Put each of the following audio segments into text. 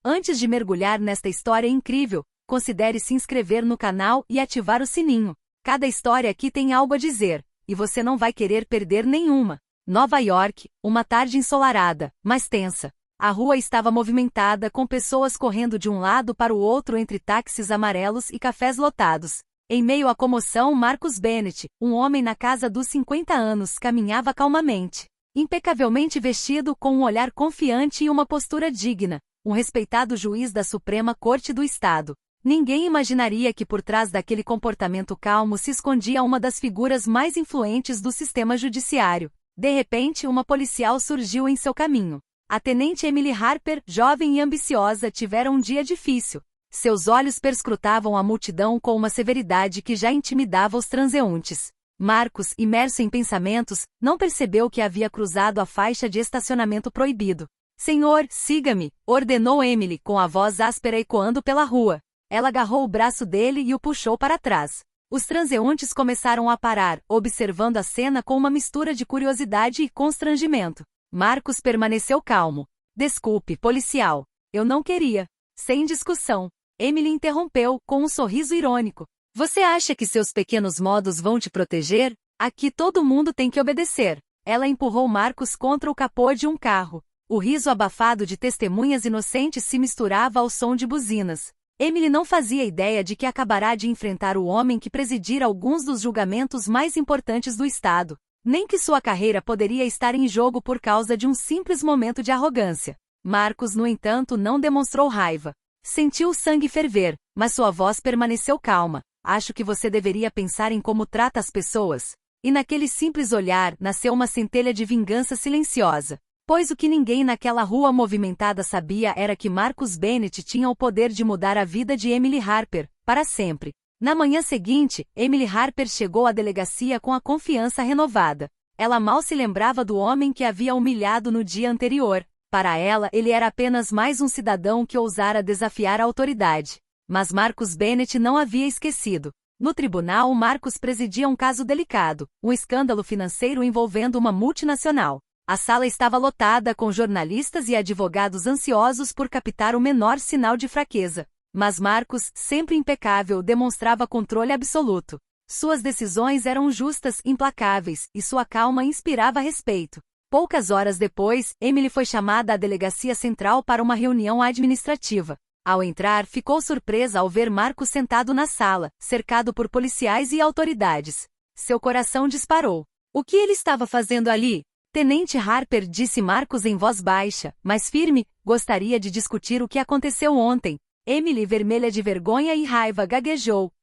Antes de mergulhar nesta história incrível, considere se inscrever no canal e ativar o sininho. Cada história aqui tem algo a dizer, e você não vai querer perder nenhuma. Nova York, uma tarde ensolarada, mas tensa. A rua estava movimentada com pessoas correndo de um lado para o outro entre táxis amarelos e cafés lotados. Em meio à comoção, Marcus Bennett, um homem na casa dos 50 anos, caminhava calmamente. Impecavelmente vestido, com um olhar confiante e uma postura digna, um respeitado juiz da Suprema Corte do Estado. Ninguém imaginaria que por trás daquele comportamento calmo se escondia uma das figuras mais influentes do sistema judiciário. De repente, uma policial surgiu em seu caminho. A tenente Emily Harper, jovem e ambiciosa, tivera um dia difícil. Seus olhos perscrutavam a multidão com uma severidade que já intimidava os transeuntes. Marcus, imerso em pensamentos, não percebeu que havia cruzado a faixa de estacionamento proibido. "Senhor, siga-me", ordenou Emily, com a voz áspera ecoando pela rua. Ela agarrou o braço dele e o puxou para trás. Os transeuntes começaram a parar, observando a cena com uma mistura de curiosidade e constrangimento. Marcus permaneceu calmo. "Desculpe, policial. Eu não queria." Sem discussão. Emily interrompeu, com um sorriso irônico. "Você acha que seus pequenos modos vão te proteger? Aqui todo mundo tem que obedecer." Ela empurrou Marcus contra o capô de um carro. O riso abafado de testemunhas inocentes se misturava ao som de buzinas. Emily não fazia ideia de que acabará de enfrentar o homem que presidira alguns dos julgamentos mais importantes do Estado, nem que sua carreira poderia estar em jogo por causa de um simples momento de arrogância. Marcus, no entanto, não demonstrou raiva. Sentiu o sangue ferver, mas sua voz permaneceu calma. "Acho que você deveria pensar em como trata as pessoas." E naquele simples olhar nasceu uma centelha de vingança silenciosa. Pois o que ninguém naquela rua movimentada sabia era que Marcus Bennett tinha o poder de mudar a vida de Emily Harper, para sempre. Na manhã seguinte, Emily Harper chegou à delegacia com a confiança renovada. Ela mal se lembrava do homem que havia humilhado no dia anterior. Para ela, ele era apenas mais um cidadão que ousara desafiar a autoridade. Mas Marcus Bennett não havia esquecido. No tribunal, Marcus presidia um caso delicado, um escândalo financeiro envolvendo uma multinacional. A sala estava lotada com jornalistas e advogados ansiosos por captar o menor sinal de fraqueza. Mas Marcus, sempre impecável, demonstrava controle absoluto. Suas decisões eram justas, implacáveis, e sua calma inspirava respeito. Poucas horas depois, Emily foi chamada à delegacia central para uma reunião administrativa. Ao entrar, ficou surpresa ao ver Marcus sentado na sala, cercado por policiais e autoridades. Seu coração disparou. O que ele estava fazendo ali? Tenente Harper, disse Marcus em voz baixa, mas firme, gostaria de discutir o que aconteceu ontem. Emily, vermelha de vergonha e raiva, gaguejou.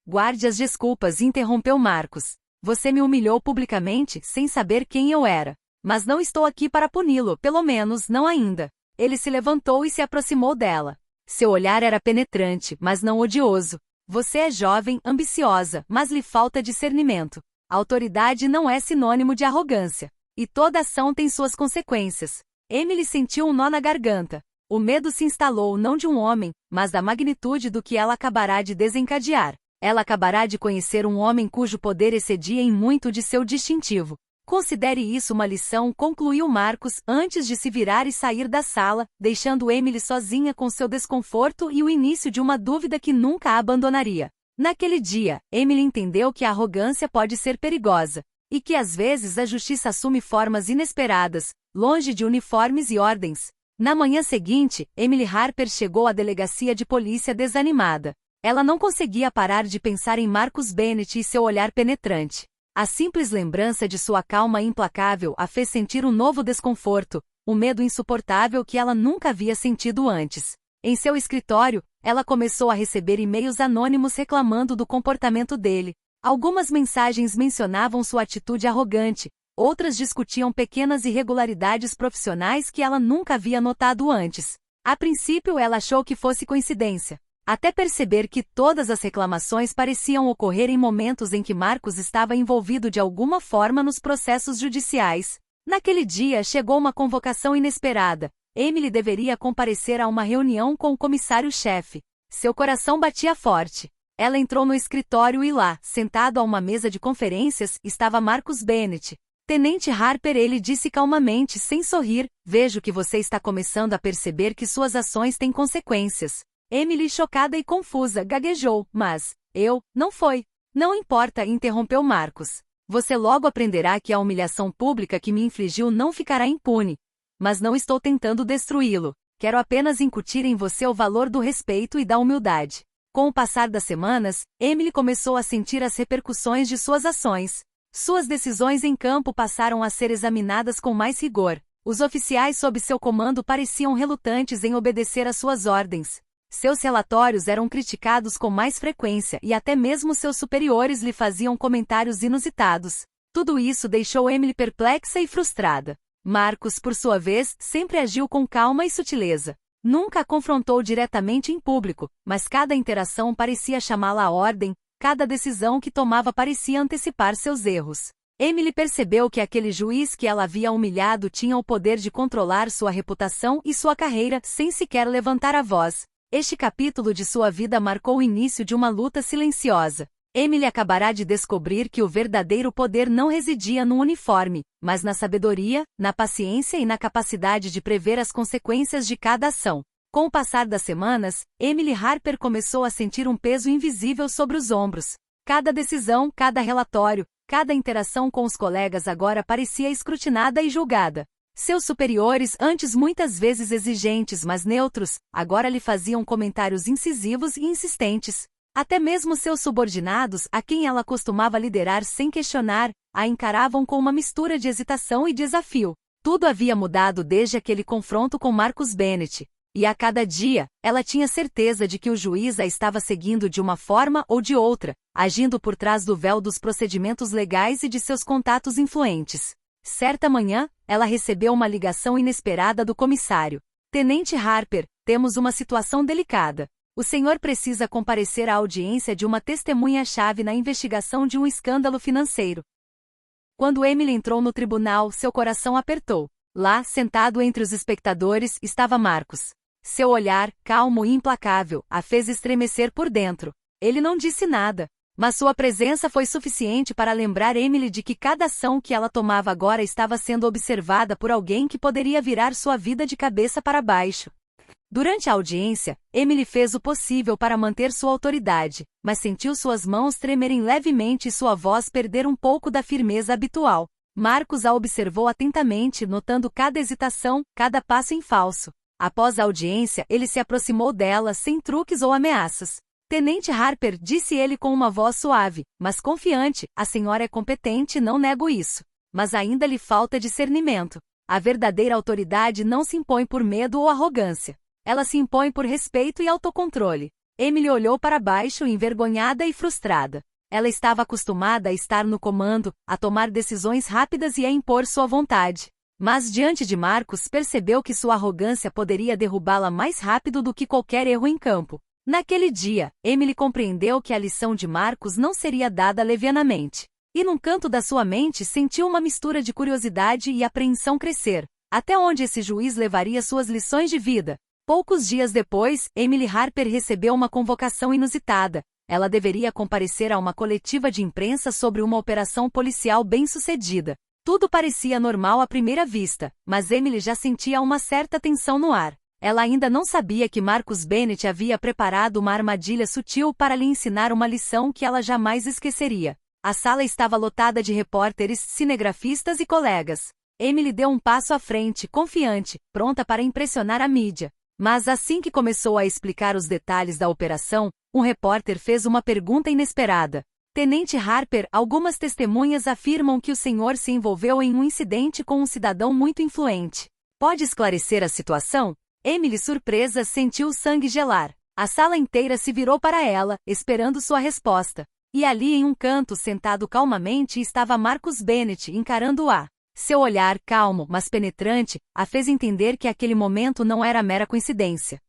Guarde as desculpas, interrompeu Marcus. Você me humilhou publicamente, sem saber quem eu era. Mas não estou aqui para puni-lo, pelo menos não ainda. Ele se levantou e se aproximou dela. Seu olhar era penetrante, mas não odioso. Você é jovem, ambiciosa, mas lhe falta discernimento. A autoridade não é sinônimo de arrogância. E toda ação tem suas consequências. Emily sentiu um nó na garganta. O medo se instalou não de um homem, mas da magnitude do que ela acabará de desencadear. Ela acabará de conhecer um homem cujo poder excedia em muito de seu distintivo. Considere isso uma lição, concluiu Marcus antes de se virar e sair da sala, deixando Emily sozinha com seu desconforto e o início de uma dúvida que nunca a abandonaria. Naquele dia, Emily entendeu que a arrogância pode ser perigosa, e que às vezes a justiça assume formas inesperadas, longe de uniformes e ordens. Na manhã seguinte, Emily Harper chegou à delegacia de polícia desanimada. Ela não conseguia parar de pensar em Marcus Bennett e seu olhar penetrante. A simples lembrança de sua calma implacável a fez sentir um novo desconforto, um medo insuportável que ela nunca havia sentido antes. Em seu escritório, ela começou a receber e-mails anônimos reclamando do comportamento dele. Algumas mensagens mencionavam sua atitude arrogante, outras discutiam pequenas irregularidades profissionais que ela nunca havia notado antes. A princípio, ela achou que fosse coincidência, até perceber que todas as reclamações pareciam ocorrer em momentos em que Marcus estava envolvido de alguma forma nos processos judiciais. Naquele dia chegou uma convocação inesperada. Emily deveria comparecer a uma reunião com o comissário-chefe. Seu coração batia forte. Ela entrou no escritório e lá, sentado a uma mesa de conferências, estava Marcus Bennett. Tenente Harper, ele disse calmamente, sem sorrir, vejo que você está começando a perceber que suas ações têm consequências. Emily, chocada e confusa, gaguejou, mas, não foi. Não importa, interrompeu Marcus. Você logo aprenderá que a humilhação pública que me infligiu não ficará impune. Mas não estou tentando destruí-lo. Quero apenas incutir em você o valor do respeito e da humildade. Com o passar das semanas, Emily começou a sentir as repercussões de suas ações. Suas decisões em campo passaram a ser examinadas com mais rigor. Os oficiais sob seu comando pareciam relutantes em obedecer às suas ordens. Seus relatórios eram criticados com mais frequência e até mesmo seus superiores lhe faziam comentários inusitados. Tudo isso deixou Emily perplexa e frustrada. Marcus, por sua vez, sempre agiu com calma e sutileza. Nunca a confrontou diretamente em público, mas cada interação parecia chamá-la à ordem, cada decisão que tomava parecia antecipar seus erros. Emily percebeu que aquele juiz que ela havia humilhado tinha o poder de controlar sua reputação e sua carreira sem sequer levantar a voz. Este capítulo de sua vida marcou o início de uma luta silenciosa. Emily acabará de descobrir que o verdadeiro poder não residia no uniforme, mas na sabedoria, na paciência e na capacidade de prever as consequências de cada ação. Com o passar das semanas, Emily Harper começou a sentir um peso invisível sobre os ombros. Cada decisão, cada relatório, cada interação com os colegas agora parecia escrutinada e julgada. Seus superiores, antes muitas vezes exigentes mas neutros, agora lhe faziam comentários incisivos e insistentes. Até mesmo seus subordinados, a quem ela costumava liderar sem questionar, a encaravam com uma mistura de hesitação e desafio. Tudo havia mudado desde aquele confronto com Marcus Bennett. E a cada dia, ela tinha certeza de que o juiz a estava seguindo de uma forma ou de outra, agindo por trás do véu dos procedimentos legais e de seus contatos influentes. Certa manhã, ela recebeu uma ligação inesperada do comissário. Tenente Harper, temos uma situação delicada. O senhor precisa comparecer à audiência de uma testemunha-chave na investigação de um escândalo financeiro. Quando Emily entrou no tribunal, seu coração apertou. Lá, sentado entre os espectadores, estava Marcus. Seu olhar, calmo e implacável, a fez estremecer por dentro. Ele não disse nada, mas sua presença foi suficiente para lembrar Emily de que cada ação que ela tomava agora estava sendo observada por alguém que poderia virar sua vida de cabeça para baixo. Durante a audiência, Emily fez o possível para manter sua autoridade, mas sentiu suas mãos tremerem levemente e sua voz perder um pouco da firmeza habitual. Marcus a observou atentamente, notando cada hesitação, cada passo em falso. Após a audiência, ele se aproximou dela sem truques ou ameaças. Tenente Harper, disse ele com uma voz suave, mas confiante, a senhora é competente, não nego isso. Mas ainda lhe falta discernimento. A verdadeira autoridade não se impõe por medo ou arrogância. Ela se impõe por respeito e autocontrole. Emily olhou para baixo, envergonhada e frustrada. Ela estava acostumada a estar no comando, a tomar decisões rápidas e a impor sua vontade. Mas diante de Marcus percebeu que sua arrogância poderia derrubá-la mais rápido do que qualquer erro em campo. Naquele dia, Emily compreendeu que a lição de Marcus não seria dada levianamente. E num canto da sua mente sentiu uma mistura de curiosidade e apreensão crescer. Até onde esse juiz levaria suas lições de vida? Poucos dias depois, Emily Harper recebeu uma convocação inusitada. Ela deveria comparecer a uma coletiva de imprensa sobre uma operação policial bem-sucedida. Tudo parecia normal à primeira vista, mas Emily já sentia uma certa tensão no ar. Ela ainda não sabia que Marcus Bennett havia preparado uma armadilha sutil para lhe ensinar uma lição que ela jamais esqueceria. A sala estava lotada de repórteres, cinegrafistas e colegas. Emily deu um passo à frente, confiante, pronta para impressionar a mídia. Mas assim que começou a explicar os detalhes da operação, um repórter fez uma pergunta inesperada. Tenente Harper, algumas testemunhas afirmam que o senhor se envolveu em um incidente com um cidadão muito influente. Pode esclarecer a situação? Emily, surpresa, sentiu o sangue gelar. A sala inteira se virou para ela, esperando sua resposta. E ali em um canto, sentado calmamente, estava Marcus Bennett, encarando-a. Seu olhar, calmo, mas penetrante, a fez entender que aquele momento não era mera coincidência.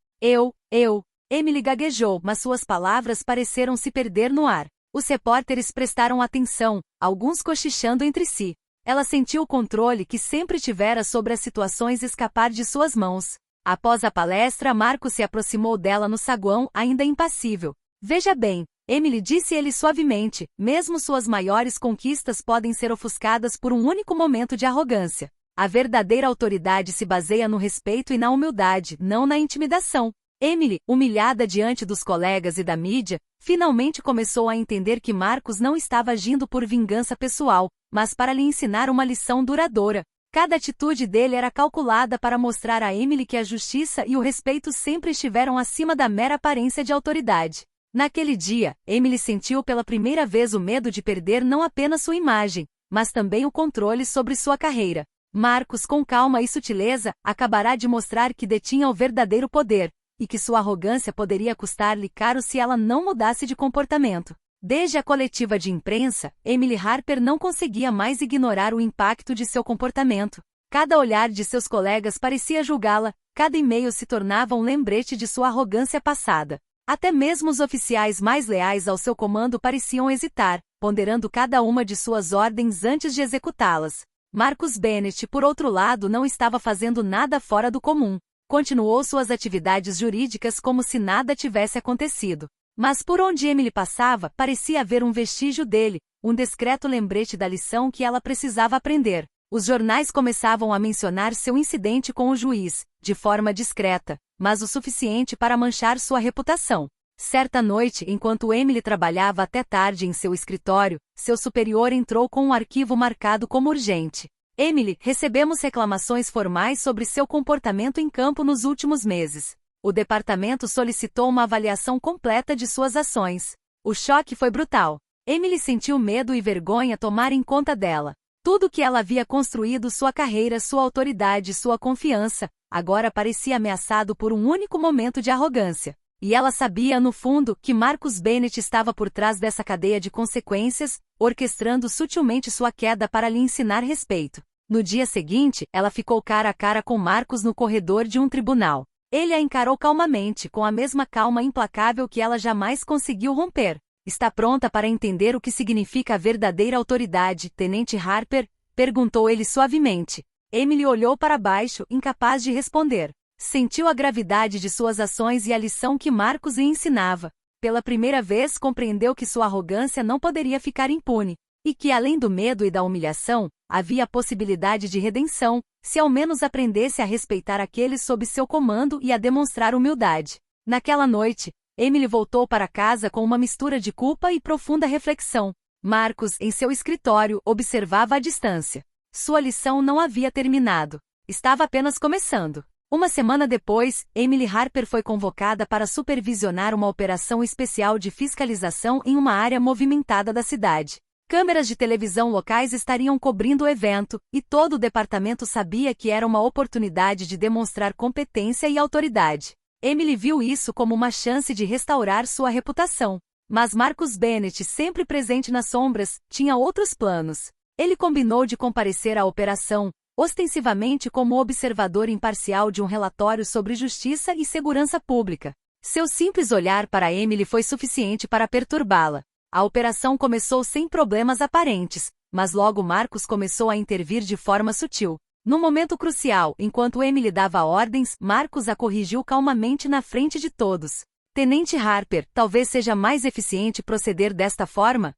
Emily gaguejou, mas suas palavras pareceram se perder no ar. Os repórteres prestaram atenção, alguns cochichando entre si. Ela sentiu o controle que sempre tivera sobre as situações escapar de suas mãos. Após a palestra, Marcus se aproximou dela no saguão, ainda impassível. Veja bem, Emily, disse ele suavemente, mesmo suas maiores conquistas podem ser ofuscadas por um único momento de arrogância. A verdadeira autoridade se baseia no respeito e na humildade, não na intimidação. Emily, humilhada diante dos colegas e da mídia, finalmente começou a entender que Marcus não estava agindo por vingança pessoal, mas para lhe ensinar uma lição duradoura. Cada atitude dele era calculada para mostrar a Emily que a justiça e o respeito sempre estiveram acima da mera aparência de autoridade. Naquele dia, Emily sentiu pela primeira vez o medo de perder não apenas sua imagem, mas também o controle sobre sua carreira. Marcus, com calma e sutileza, acabará de mostrar que detinha o verdadeiro poder, e que sua arrogância poderia custar-lhe caro se ela não mudasse de comportamento. Desde a coletiva de imprensa, Emily Harper não conseguia mais ignorar o impacto de seu comportamento. Cada olhar de seus colegas parecia julgá-la, cada e-mail se tornava um lembrete de sua arrogância passada. Até mesmo os oficiais mais leais ao seu comando pareciam hesitar, ponderando cada uma de suas ordens antes de executá-las. Marcus Bennett, por outro lado, não estava fazendo nada fora do comum. Continuou suas atividades jurídicas como se nada tivesse acontecido. Mas por onde Emily passava, parecia haver um vestígio dele, um discreto lembrete da lição que ela precisava aprender. Os jornais começavam a mencionar seu incidente com o juiz, de forma discreta, mas o suficiente para manchar sua reputação. Certa noite, enquanto Emily trabalhava até tarde em seu escritório, seu superior entrou com um arquivo marcado como urgente. Emily, recebemos reclamações formais sobre seu comportamento em campo nos últimos meses. O departamento solicitou uma avaliação completa de suas ações. O choque foi brutal. Emily sentiu medo e vergonha tomarem conta dela. Tudo que ela havia construído, sua carreira, sua autoridade, sua confiança, agora parecia ameaçado por um único momento de arrogância. E ela sabia, no fundo, que Marcus Bennett estava por trás dessa cadeia de consequências, orquestrando sutilmente sua queda para lhe ensinar respeito. No dia seguinte, ela ficou cara a cara com Marcus no corredor de um tribunal. Ele a encarou calmamente, com a mesma calma implacável que ela jamais conseguiu romper. Está pronta para entender o que significa a verdadeira autoridade, Tenente Harper? Perguntou ele suavemente. Emily olhou para baixo, incapaz de responder. Sentiu a gravidade de suas ações e a lição que Marcus lhe ensinava. Pela primeira vez compreendeu que sua arrogância não poderia ficar impune, e que além do medo e da humilhação, havia a possibilidade de redenção, se ao menos aprendesse a respeitar aqueles sob seu comando e a demonstrar humildade. Naquela noite, Emily voltou para casa com uma mistura de culpa e profunda reflexão. Marcus, em seu escritório, observava à distância. Sua lição não havia terminado. Estava apenas começando. Uma semana depois, Emily Harper foi convocada para supervisionar uma operação especial de fiscalização em uma área movimentada da cidade. Câmeras de televisão locais estariam cobrindo o evento, e todo o departamento sabia que era uma oportunidade de demonstrar competência e autoridade. Emily viu isso como uma chance de restaurar sua reputação. Mas Marcus Bennett, sempre presente nas sombras, tinha outros planos. Ele combinou de comparecer à operação, ostensivamente como observador imparcial de um relatório sobre justiça e segurança pública. Seu simples olhar para Emily foi suficiente para perturbá-la. A operação começou sem problemas aparentes, mas logo Marcus começou a intervir de forma sutil. No momento crucial, enquanto Emily dava ordens, Marcus a corrigiu calmamente na frente de todos. Tenente Harper, talvez seja mais eficiente proceder desta forma?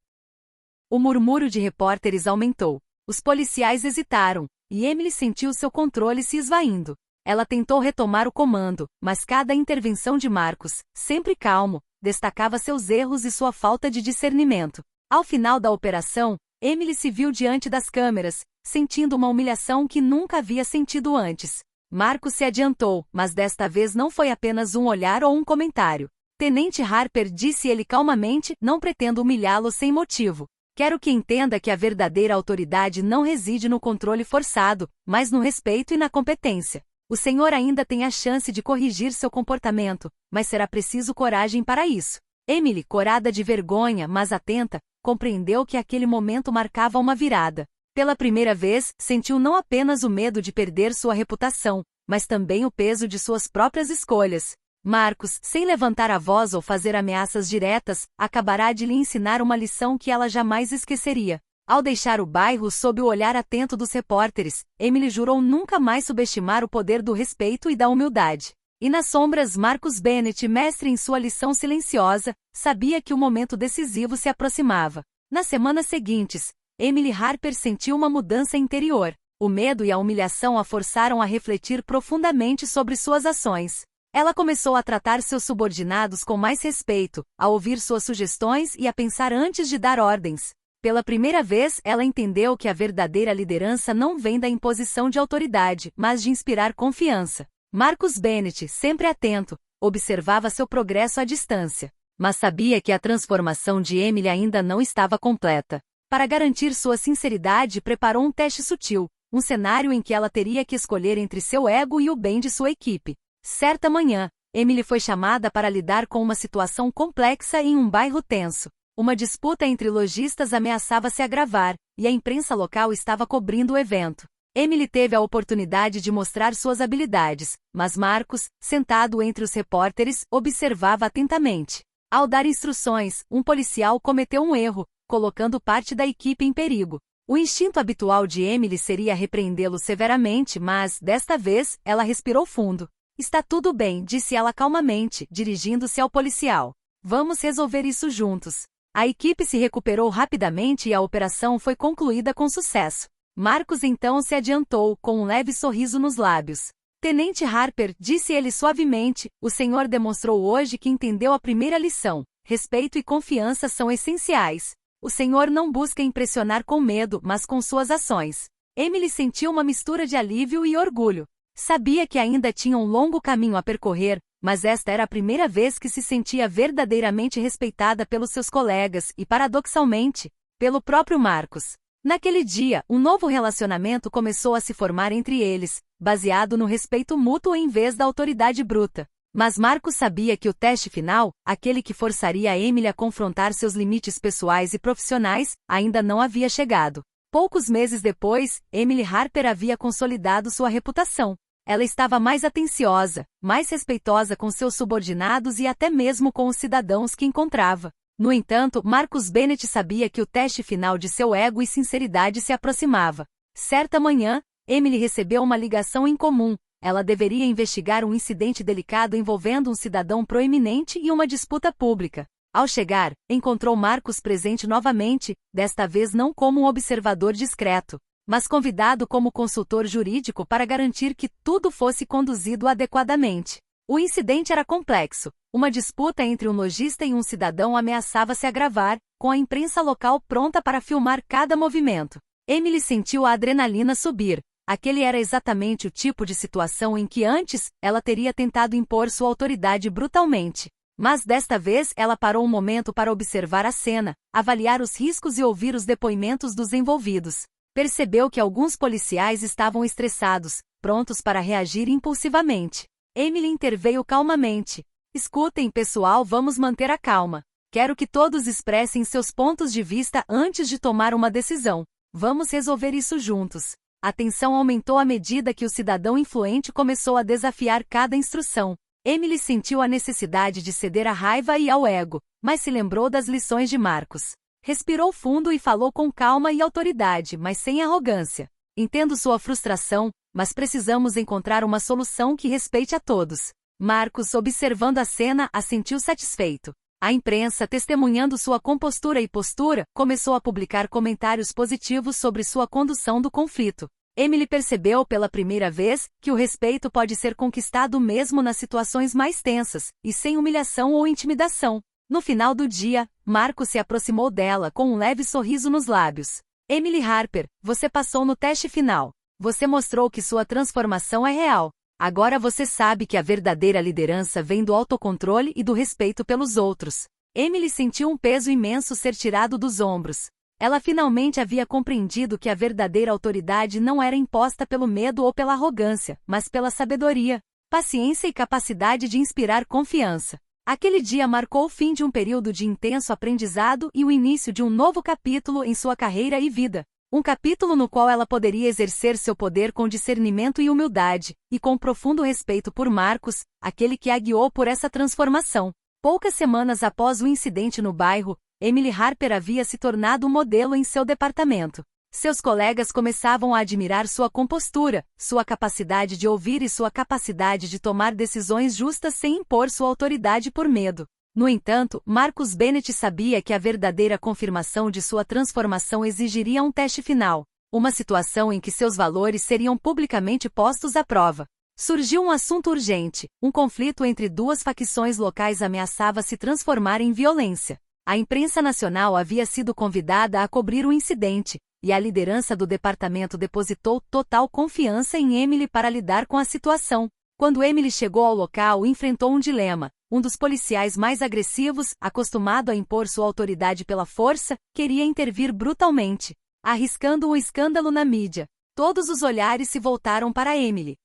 O murmúrio de repórteres aumentou. Os policiais hesitaram, e Emily sentiu seu controle se esvaindo. Ela tentou retomar o comando, mas cada intervenção de Marcus, sempre calmo, destacava seus erros e sua falta de discernimento. Ao final da operação, Emily se viu diante das câmeras, sentindo uma humilhação que nunca havia sentido antes. Marcus se adiantou, mas desta vez não foi apenas um olhar ou um comentário. Tenente Harper, disse ele calmamente, não pretendo humilhá-lo sem motivo. Quero que entenda que a verdadeira autoridade não reside no controle forçado, mas no respeito e na competência. O senhor ainda tem a chance de corrigir seu comportamento, mas será preciso coragem para isso. Emily, corada de vergonha, mas atenta, compreendeu que aquele momento marcava uma virada. Pela primeira vez, sentiu não apenas o medo de perder sua reputação, mas também o peso de suas próprias escolhas. Marcus, sem levantar a voz ou fazer ameaças diretas, acabará de lhe ensinar uma lição que ela jamais esqueceria. Ao deixar o bairro sob o olhar atento dos repórteres, Emily jurou nunca mais subestimar o poder do respeito e da humildade. E nas sombras, Marcus Bennett, mestre em sua lição silenciosa, sabia que o momento decisivo se aproximava. Nas semanas seguintes, Emily Harper sentiu uma mudança interior. O medo e a humilhação a forçaram a refletir profundamente sobre suas ações. Ela começou a tratar seus subordinados com mais respeito, a ouvir suas sugestões e a pensar antes de dar ordens. Pela primeira vez, ela entendeu que a verdadeira liderança não vem da imposição de autoridade, mas de inspirar confiança. Marcus Bennett, sempre atento, observava seu progresso à distância, mas sabia que a transformação de Emily ainda não estava completa. Para garantir sua sinceridade, preparou um teste sutil, um cenário em que ela teria que escolher entre seu ego e o bem de sua equipe. Certa manhã, Emily foi chamada para lidar com uma situação complexa em um bairro tenso. Uma disputa entre lojistas ameaçava se agravar, e a imprensa local estava cobrindo o evento. Emily teve a oportunidade de mostrar suas habilidades, mas Marcus, sentado entre os repórteres, observava atentamente. Ao dar instruções, um policial cometeu um erro, colocando parte da equipe em perigo. O instinto habitual de Emily seria repreendê-lo severamente, mas, desta vez, ela respirou fundo. Está tudo bem, disse ela calmamente, dirigindo-se ao policial. Vamos resolver isso juntos. A equipe se recuperou rapidamente e a operação foi concluída com sucesso. Marcus então se adiantou, com um leve sorriso nos lábios. Tenente Harper, disse ele suavemente, o senhor demonstrou hoje que entendeu a primeira lição. Respeito e confiança são essenciais. O senhor não busca impressionar com medo, mas com suas ações. Emily sentiu uma mistura de alívio e orgulho. Sabia que ainda tinha um longo caminho a percorrer, mas esta era a primeira vez que se sentia verdadeiramente respeitada pelos seus colegas e, paradoxalmente, pelo próprio Marcus. Naquele dia, um novo relacionamento começou a se formar entre eles, baseado no respeito mútuo em vez da autoridade bruta. Mas Marcus sabia que o teste final, aquele que forçaria a Emily a confrontar seus limites pessoais e profissionais, ainda não havia chegado. Poucos meses depois, Emily Harper havia consolidado sua reputação. Ela estava mais atenciosa, mais respeitosa com seus subordinados e até mesmo com os cidadãos que encontrava. No entanto, Marcus Bennett sabia que o teste final de seu ego e sinceridade se aproximava. Certa manhã, Emily recebeu uma ligação incomum. Ela deveria investigar um incidente delicado envolvendo um cidadão proeminente e uma disputa pública. Ao chegar, encontrou Marcus presente novamente, desta vez não como um observador discreto, mas convidado como consultor jurídico para garantir que tudo fosse conduzido adequadamente. O incidente era complexo. Uma disputa entre um lojista e um cidadão ameaçava se agravar, com a imprensa local pronta para filmar cada movimento. Emily sentiu a adrenalina subir. Aquele era exatamente o tipo de situação em que antes, ela teria tentado impor sua autoridade brutalmente. Mas desta vez ela parou um momento para observar a cena, avaliar os riscos e ouvir os depoimentos dos envolvidos. Percebeu que alguns policiais estavam estressados, prontos para reagir impulsivamente. Emily interveio calmamente. Escutem, pessoal, vamos manter a calma. Quero que todos expressem seus pontos de vista antes de tomar uma decisão. Vamos resolver isso juntos. A tensão aumentou à medida que o cidadão influente começou a desafiar cada instrução. Emily sentiu a necessidade de ceder à raiva e ao ego, mas se lembrou das lições de Marcus. Respirou fundo e falou com calma e autoridade, mas sem arrogância. Entendo sua frustração, mas precisamos encontrar uma solução que respeite a todos. Marcus, observando a cena, assentiu satisfeito. A imprensa, testemunhando sua compostura e postura, começou a publicar comentários positivos sobre sua condução do conflito. Emily percebeu pela primeira vez que o respeito pode ser conquistado mesmo nas situações mais tensas, e sem humilhação ou intimidação. No final do dia, Marcus se aproximou dela com um leve sorriso nos lábios. Emily Harper, você passou no teste final. Você mostrou que sua transformação é real. Agora você sabe que a verdadeira liderança vem do autocontrole e do respeito pelos outros. Emily sentiu um peso imenso ser tirado dos ombros. Ela finalmente havia compreendido que a verdadeira autoridade não era imposta pelo medo ou pela arrogância, mas pela sabedoria, paciência e capacidade de inspirar confiança. Aquele dia marcou o fim de um período de intenso aprendizado e o início de um novo capítulo em sua carreira e vida. Um capítulo no qual ela poderia exercer seu poder com discernimento e humildade, e com profundo respeito por Marcus, aquele que a guiou por essa transformação. Poucas semanas após o incidente no bairro, Emily Harper havia se tornado um modelo em seu departamento. Seus colegas começavam a admirar sua compostura, sua capacidade de ouvir e sua capacidade de tomar decisões justas sem impor sua autoridade por medo. No entanto, Marcus Bennett sabia que a verdadeira confirmação de sua transformação exigiria um teste final, uma situação em que seus valores seriam publicamente postos à prova. Surgiu um assunto urgente, um conflito entre duas facções locais ameaçava se transformar em violência. A imprensa nacional havia sido convidada a cobrir o incidente, e a liderança do departamento depositou total confiança em Emily para lidar com a situação. Quando Emily chegou ao local, enfrentou um dilema. Um dos policiais mais agressivos, acostumado a impor sua autoridade pela força, queria intervir brutalmente, arriscando um escândalo na mídia. Todos os olhares se voltaram para Emily.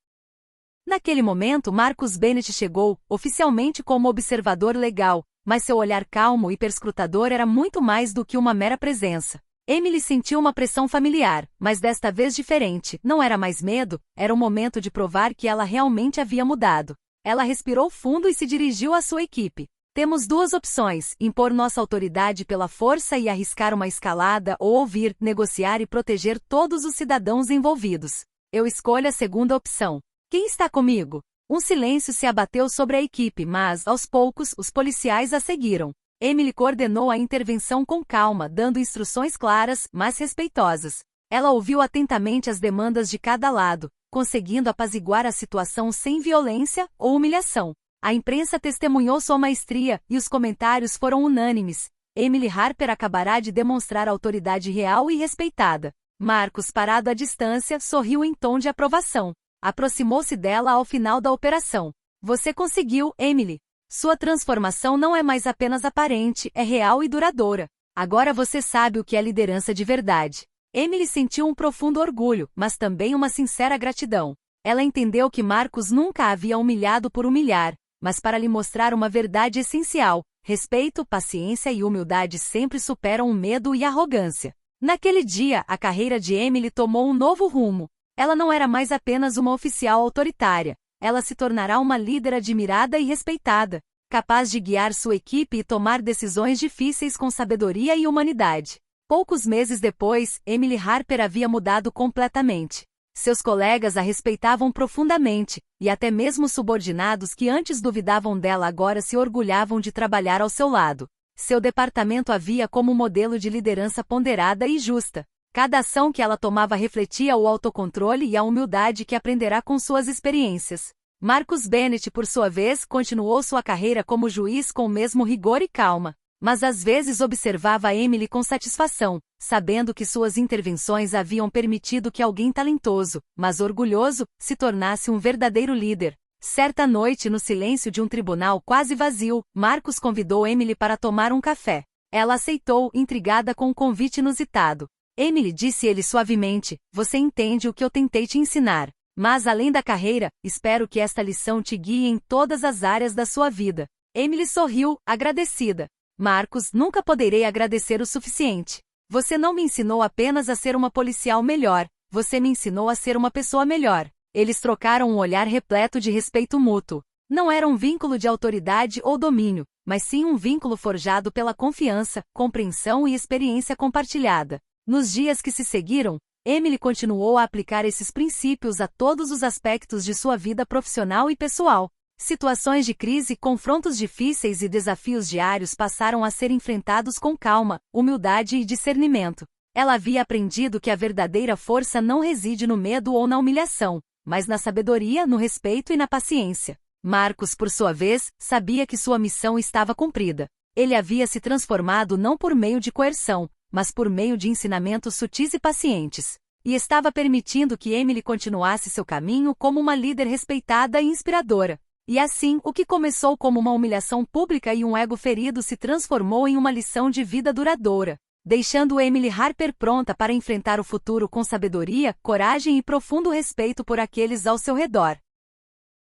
Naquele momento, Marcus Bennett chegou, oficialmente como observador legal, mas seu olhar calmo e perscrutador era muito mais do que uma mera presença. Emily sentiu uma pressão familiar, mas desta vez diferente. Não era mais medo, era o momento de provar que ela realmente havia mudado. Ela respirou fundo e se dirigiu à sua equipe. Temos duas opções: impor nossa autoridade pela força e arriscar uma escalada, ou ouvir, negociar e proteger todos os cidadãos envolvidos. Eu escolho a segunda opção. Quem está comigo? Um silêncio se abateu sobre a equipe, mas, aos poucos, os policiais a seguiram. Emily coordenou a intervenção com calma, dando instruções claras, mas respeitosas. Ela ouviu atentamente as demandas de cada lado, conseguindo apaziguar a situação sem violência ou humilhação. A imprensa testemunhou sua maestria, e os comentários foram unânimes. Emily Harper acabará de demonstrar autoridade real e respeitada. Marcus, parado à distância, sorriu em tom de aprovação. Aproximou-se dela ao final da operação. Você conseguiu, Emily. Sua transformação não é mais apenas aparente, é real e duradoura. Agora você sabe o que é liderança de verdade. Emily sentiu um profundo orgulho, mas também uma sincera gratidão. Ela entendeu que Marcus nunca a havia humilhado por humilhar, mas para lhe mostrar uma verdade essencial: respeito, paciência e humildade sempre superam o medo e a arrogância. Naquele dia, a carreira de Emily tomou um novo rumo. Ela não era mais apenas uma oficial autoritária. Ela se tornará uma líder admirada e respeitada, capaz de guiar sua equipe e tomar decisões difíceis com sabedoria e humanidade. Poucos meses depois, Emily Harper havia mudado completamente. Seus colegas a respeitavam profundamente, e até mesmo subordinados que antes duvidavam dela agora se orgulhavam de trabalhar ao seu lado. Seu departamento a via como um modelo de liderança ponderada e justa. Cada ação que ela tomava refletia o autocontrole e a humildade que aprenderá com suas experiências. Marcus Bennett, por sua vez, continuou sua carreira como juiz com o mesmo rigor e calma. Mas às vezes observava Emily com satisfação, sabendo que suas intervenções haviam permitido que alguém talentoso, mas orgulhoso, se tornasse um verdadeiro líder. Certa noite, no silêncio de um tribunal quase vazio, Marcus convidou Emily para tomar um café. Ela aceitou, intrigada com o convite inusitado. Emily, disse-ele suavemente, você entende o que eu tentei te ensinar. Mas além da carreira, espero que esta lição te guie em todas as áreas da sua vida. Emily sorriu, agradecida. Marcus, nunca poderei agradecer o suficiente. Você não me ensinou apenas a ser uma policial melhor, você me ensinou a ser uma pessoa melhor. Eles trocaram um olhar repleto de respeito mútuo. Não era um vínculo de autoridade ou domínio, mas sim um vínculo forjado pela confiança, compreensão e experiência compartilhada. Nos dias que se seguiram, Emily continuou a aplicar esses princípios a todos os aspectos de sua vida profissional e pessoal. Situações de crise, confrontos difíceis e desafios diários passaram a ser enfrentados com calma, humildade e discernimento. Ela havia aprendido que a verdadeira força não reside no medo ou na humilhação, mas na sabedoria, no respeito e na paciência. Marcus, por sua vez, sabia que sua missão estava cumprida. Ele havia se transformado não por meio de coerção, mas por meio de ensinamentos sutis e pacientes. E estava permitindo que Emily continuasse seu caminho como uma líder respeitada e inspiradora. E assim, o que começou como uma humilhação pública e um ego ferido se transformou em uma lição de vida duradoura, deixando Emily Harper pronta para enfrentar o futuro com sabedoria, coragem e profundo respeito por aqueles ao seu redor.